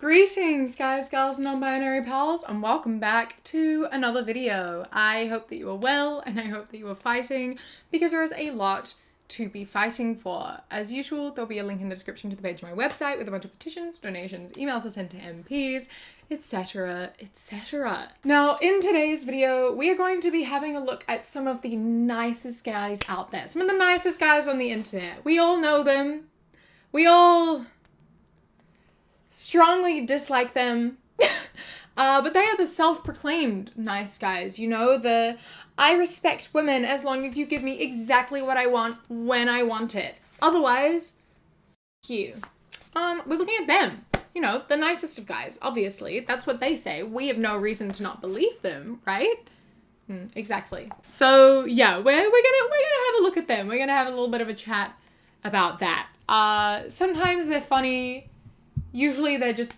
Greetings guys, gals, non-binary pals, and welcome back to another video. I hope that you are well and I hope that you are fighting because there is a lot to be fighting for. As usual, there'll be a link in the description to the page of my website with a bunch of petitions, donations, emails to send to MPs, etc, etc. Now, in today's video, we are going to be having a look at some of the nicest guys out there. Some of the nicest guys on the internet. We all know them. We all strongly dislike them, but they are the self-proclaimed nice guys, you know, the I respect women as long as you give me exactly what I want when I want it. Otherwise, f you. We're looking at them, you know, the nicest of guys, obviously. That's what they say. We have no reason to not believe them, right? Exactly. So yeah, we're gonna have a look at them. We're gonna have a little bit of a chat about that. Sometimes they're funny. Usually they're just,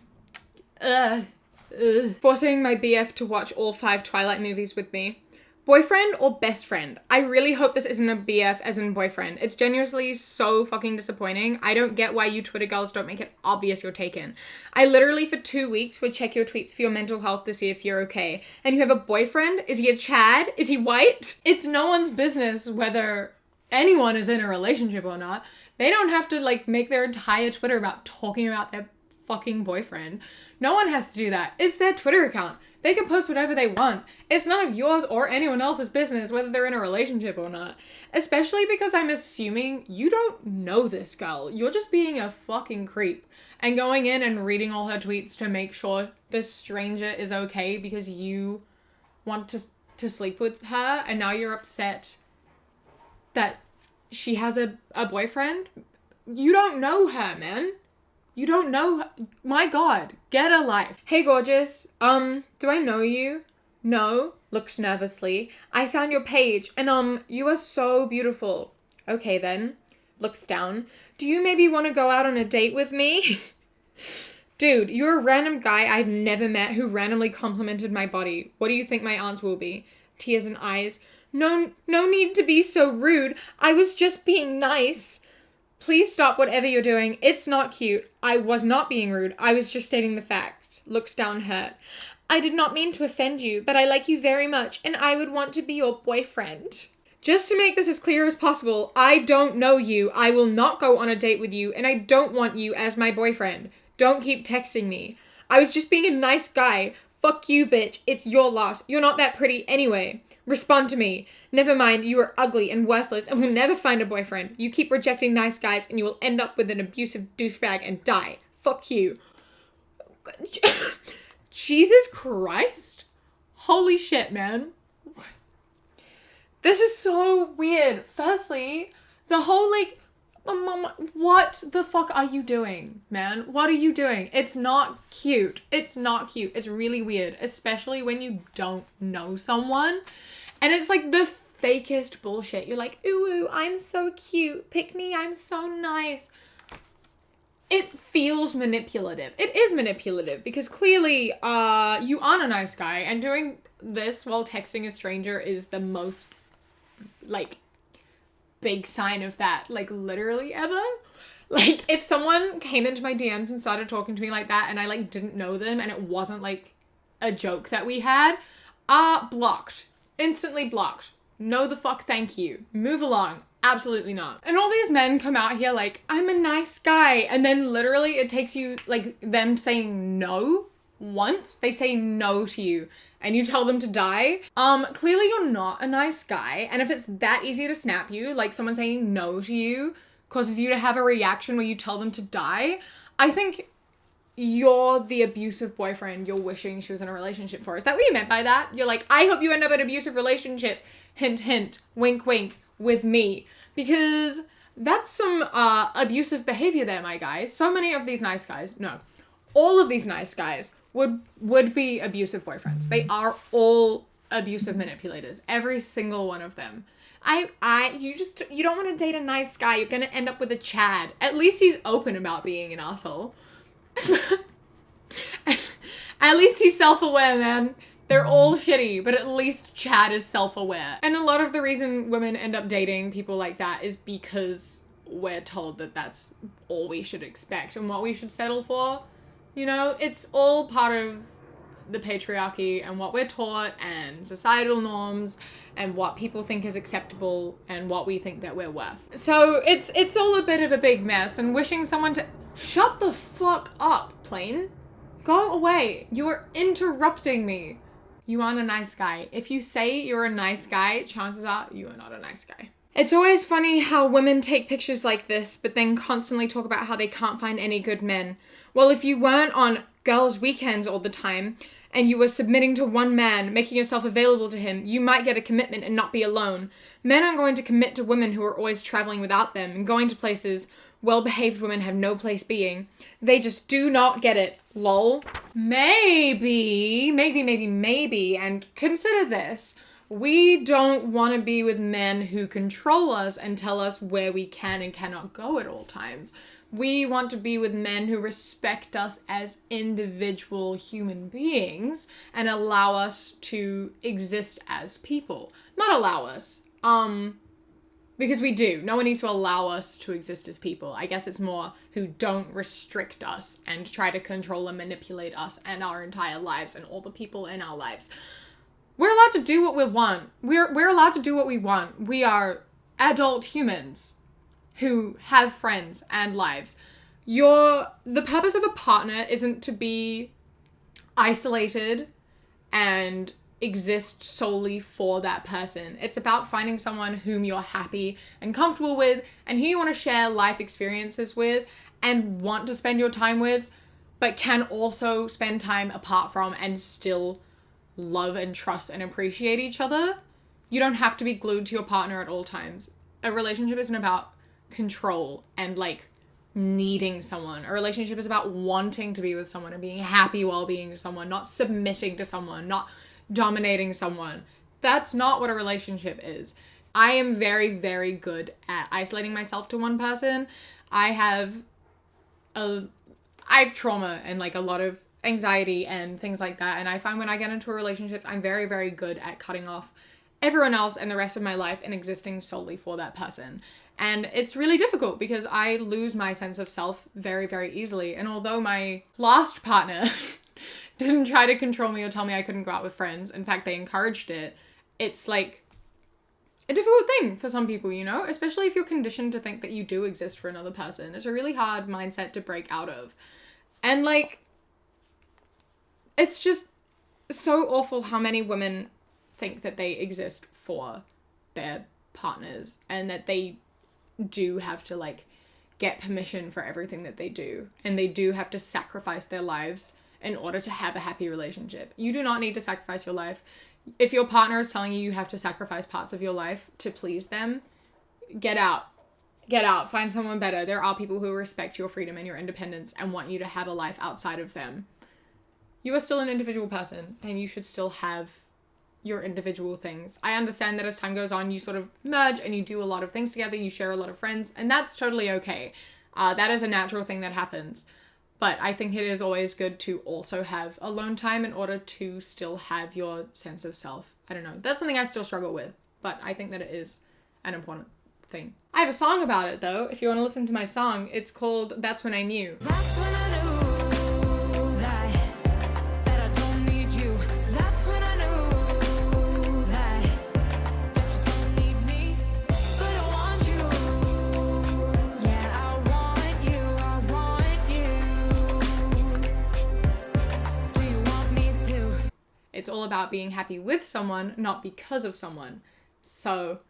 forcing my BF to watch all 5 Twilight movies with me. Boyfriend or best friend? I really hope this isn't a BF as in boyfriend. It's genuinely so fucking disappointing. I don't get why you Twitter girls don't make it obvious you're taken. I literally for 2 weeks would check your tweets for your mental health to see if you're okay. And you have a boyfriend? Is he a Chad? Is he white? It's no one's business whether anyone is in a relationship or not. They don't have to like make their entire Twitter about talking about their fucking boyfriend. No one has to do that. It's their Twitter account. They can post whatever they want. It's none of yours or anyone else's business whether they're in a relationship or not. Especially because I'm assuming you don't know this girl. You're just being a fucking creep and going in and reading all her tweets to make sure this stranger is okay because you want to sleep with her and now you're upset that she has a boyfriend. You don't know her, man. You don't know. My God, get a life. Hey, gorgeous. Do I know you? No. Looks nervously. I found your page and you are so beautiful. Okay then. Looks down. Do you maybe want to go out on a date with me? Dude, you're a random guy I've never met who randomly complimented my body. What do you think my answer will be? Tears and eyes. No need to be so rude. I was just being nice. Please stop whatever you're doing. It's not cute. I was not being rude. I was just stating the facts. Looks down hurt. I did not mean to offend you, but I like you very much and I would want to be your boyfriend. Just to make this as clear as possible, I don't know you. I will not go on a date with you and I don't want you as my boyfriend. Don't keep texting me. I was just being a nice guy. Fuck you, bitch. It's your loss. You're not that pretty anyway. Respond to me. Never mind, you are ugly and worthless and will never find a boyfriend. You keep rejecting nice guys and you will end up with an abusive douchebag and die. Fuck you. Jesus Christ. Holy shit, man. This is so weird. Firstly, the whole like, what the fuck are you doing, man? What are you doing? It's not cute. It's not cute. It's really weird, especially when you don't know someone. And it's like the fakest bullshit. You're like, ooh, I'm so cute. Pick me. I'm so nice. It feels manipulative. It is manipulative because clearly you aren't a nice guy. And doing this while texting a stranger is the most like big sign of that, like literally ever. Like if someone came into my DMs and started talking to me like that and I like didn't know them and it wasn't like a joke that we had, blocked. Instantly blocked. No the fuck thank you. Move along. Absolutely not. And all these men come out here like, I'm a nice guy. And then literally it takes you like them saying no once. They say no to you and you tell them to die. Clearly you're not a nice guy. And if it's that easy to snap you, like someone saying no to you causes you to have a reaction where you tell them to die, I think you're the abusive boyfriend you're wishing she was in a relationship for. Is that what you meant by that? You're like, I hope you end up in an abusive relationship, hint, hint, wink, wink, with me. Because that's some abusive behavior there, my guy. So many of these nice guys, no, all of these nice guys would be abusive boyfriends. They are all abusive manipulators. Every single one of them. You don't want to date a nice guy. You're gonna end up with a Chad. At least he's open about being an asshole. At least he's self-aware, man. They're all shitty, but at least Chad is self-aware. And a lot of the reason women end up dating people like that is because we're told that that's all we should expect and what we should settle for. You know, it's all part of the patriarchy and what we're taught and societal norms and what people think is acceptable and what we think that we're worth. So it's all a bit of a big mess, and wishing someone to shut the fuck up, plane. Go away. You're interrupting me. You aren't a nice guy. If you say you're a nice guy, chances are you are not a nice guy. It's always funny how women take pictures like this, but then constantly talk about how they can't find any good men. Well, if you weren't on girls' weekends all the time, and you were submitting to one man, making yourself available to him, you might get a commitment and not be alone. Men aren't going to commit to women who are always traveling without them and going to places well-behaved women have no place being. They just do not get it. Lol. Maybe, and consider this. We don't want to be with men who control us and tell us where we can and cannot go at all times. We want to be with men who respect us as individual human beings and allow us to exist as people. Not allow us, because we do. No one needs to allow us to exist as people. I guess it's more who don't restrict us and try to control and manipulate us and our entire lives and all the people in our lives. We're allowed to do what we want. We're allowed to do what we want. We are adult humans who have friends and lives. The purpose of a partner isn't to be isolated and exist solely for that person. It's about finding someone whom you're happy and comfortable with and who you want to share life experiences with and want to spend your time with, but can also spend time apart from and still love and trust and appreciate each other. You don't have to be glued to your partner at all times. A relationship isn't about control and like needing someone. A relationship is about wanting to be with someone and being happy while being with someone, not submitting to someone, not dominating someone. That's not what a relationship is. I am very, very good at isolating myself to one person. I have trauma and like a lot of anxiety and things like that. And I find when I get into a relationship, I'm very, very good at cutting off everyone else and the rest of my life and existing solely for that person. And it's really difficult because I lose my sense of self very, very easily. And although my last partner didn't try to control me or tell me I couldn't go out with friends, in fact, they encouraged it, it's like a difficult thing for some people, you know? Especially if you're conditioned to think that you do exist for another person. It's a really hard mindset to break out of. And like, it's just so awful how many women think that they exist for their partners and that they do have to like get permission for everything that they do, and they do have to sacrifice their lives in order to have a happy relationship. You do not need to sacrifice your life. If your partner is telling you you have to sacrifice parts of your life to please them, get out, find someone better. There are people who respect your freedom and your independence and want you to have a life outside of them. You are still an individual person and you should still have your individual things. I understand that as time goes on, you sort of merge and you do a lot of things together, you share a lot of friends, and that's totally okay. That is a natural thing that happens. But I think it is always good to also have alone time in order to still have your sense of self. I don't know. That's something I still struggle with, but I think that it is an important thing. I have a song about it though. If you want to listen to my song, it's called That's When I Knew. That's when I knew. It's all about being happy with someone, not because of someone. So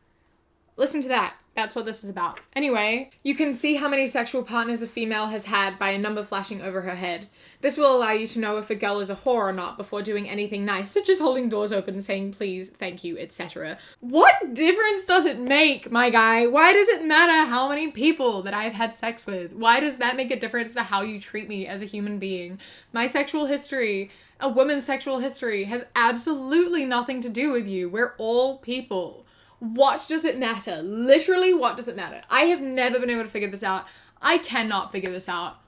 listen to that. That's what this is about. Anyway, you can see how many sexual partners a female has had by a number flashing over her head. This will allow you to know if a girl is a whore or not before doing anything nice, such as holding doors open, saying please, thank you, etc. What difference does it make, my guy? Why does it matter how many people that I've had sex with? Why does that make a difference to how you treat me as a human being? My sexual history, a woman's sexual history, has absolutely nothing to do with you. We're all people. What does it matter? Literally, what does it matter? I have never been able to figure this out. I cannot figure this out.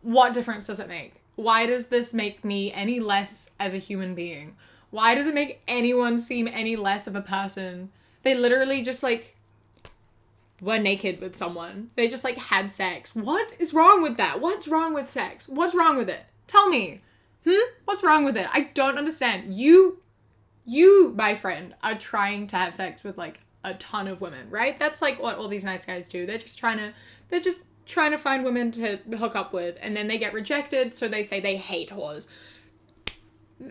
What difference does it make? Why does this make me any less as a human being? Why does it make anyone seem any less of a person? They literally just like were naked with someone. They just like had sex. What is wrong with that? What's wrong with sex? What's wrong with it? Tell me. What's wrong with it? I don't understand. You, my friend, are trying to have sex with like a ton of women, right? That's like what all these nice guys do. They're just trying to find women to hook up with, and then they get rejected, so they say they hate whores.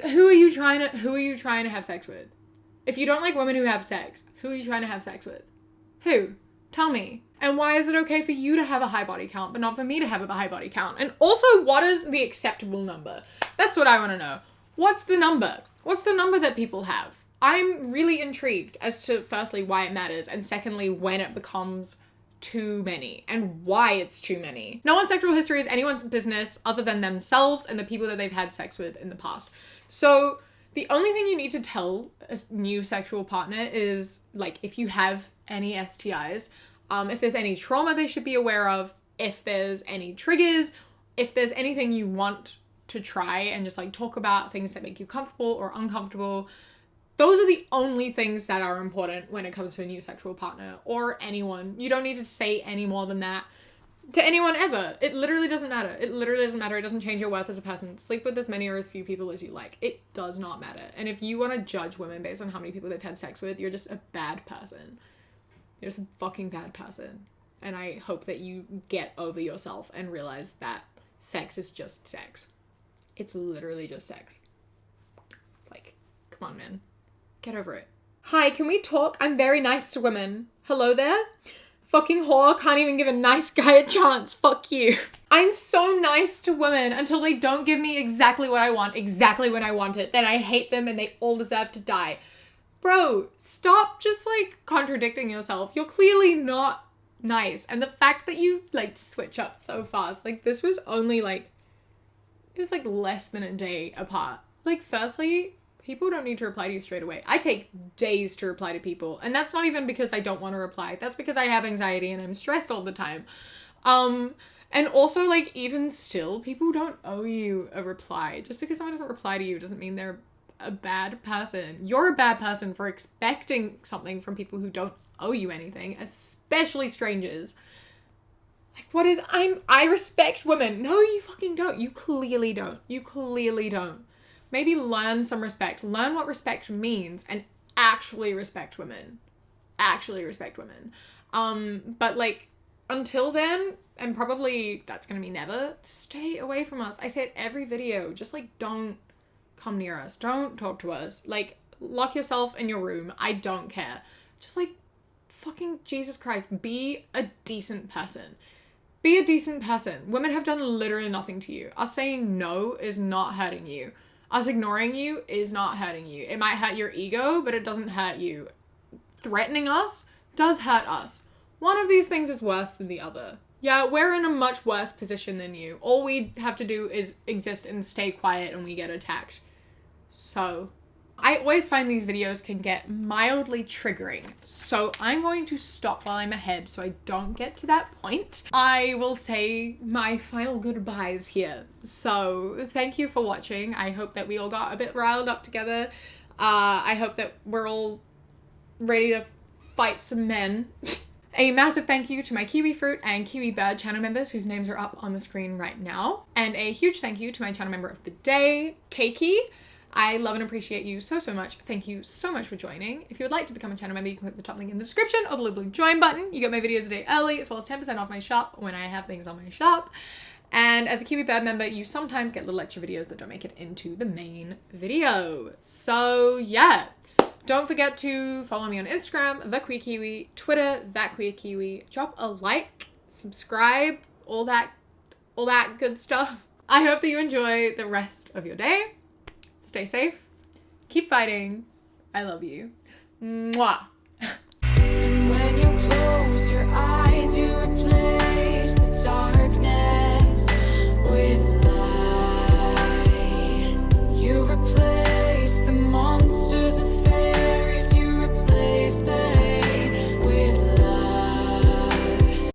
Who are you trying to have sex with? If you don't like women who have sex, who are you trying to have sex with? Who? Tell me. And why is it okay for you to have a high body count, but not for me to have a high body count? And also, what is the acceptable number? That's what I want to know. What's the number? What's the number that people have? I'm really intrigued as to, firstly, why it matters, and secondly, when it becomes too many and why it's too many. No one's sexual history is anyone's business other than themselves and the people that they've had sex with in the past. So the only thing you need to tell a new sexual partner is, like, if you have any STIs, if there's any trauma they should be aware of, if there's any triggers, if there's anything you want to try and just like talk about, things that make you comfortable or uncomfortable. Those are the only things that are important when it comes to a new sexual partner or anyone. You don't need to say any more than that to anyone ever. It literally doesn't matter. It literally doesn't matter. It doesn't change your worth as a person. Sleep with as many or as few people as you like. It does not matter. And if you want to judge women based on how many people they've had sex with, you're just a bad person. You're just a fucking bad person. And I hope that you get over yourself and realize that sex is just sex. It's literally just sex. Like, come on, man. Get over it. Hi, can we talk? I'm very nice to women. Hello there? Fucking whore, can't even give a nice guy a chance. Fuck you. I'm so nice to women until they don't give me exactly what I want, exactly when I want it. Then I hate them and they all deserve to die. Bro, stop just like contradicting yourself. You're clearly not nice. And the fact that you like switch up so fast, like this was only like, it was like less than a day apart. Like, firstly, people don't need to reply to you straight away. I take days to reply to people. And that's not even because I don't want to reply. That's because I have anxiety and I'm stressed all the time. And also, like, even still, people don't owe you a reply. Just because someone doesn't reply to you doesn't mean they're a bad person. You're a bad person for expecting something from people who don't owe you anything, especially strangers. Like, what is, I respect women. No, you fucking don't. You clearly don't. You clearly don't. Maybe learn some respect. Learn what respect means and actually respect women. Actually respect women. But like, until then, and probably that's gonna be never, stay away from us. I say it every video. Just like, don't come near us. Don't talk to us. Like, lock yourself in your room. I don't care. Just like, fucking Jesus Christ, be a decent person. Be a decent person. Women have done literally nothing to you. Us saying no is not hurting you. Us ignoring you is not hurting you. It might hurt your ego, but it doesn't hurt you. Threatening us does hurt us. One of these things is worse than the other. Yeah, we're in a much worse position than you. All we have to do is exist and stay quiet and we get attacked. So, I always find these videos can get mildly triggering. So I'm going to stop while I'm ahead so I don't get to that point. I will say my final goodbyes here. So thank you for watching. I hope that we all got a bit riled up together. I hope that we're all ready to fight some men. A massive thank you to my Kiwi Fruit and Kiwi Bird channel members whose names are up on the screen right now. And a huge thank you to my channel member of the day, Keiki. I love and appreciate you so, so much. Thank you so much for joining. If you would like to become a channel member, you can click the top link in the description or the little blue join button. You get my videos a day early, as well as 10% off my shop when I have things on my shop. And as a Kiwi Bird member, you sometimes get little extra videos that don't make it into the main video. So yeah, don't forget to follow me on Instagram, The Queer Kiwi, Twitter, That Queer Kiwi. Drop a like, subscribe, all that good stuff. I hope that you enjoy the rest of your day. Stay safe. Keep fighting. I love you. Mwah. And when you close your eyes, you replace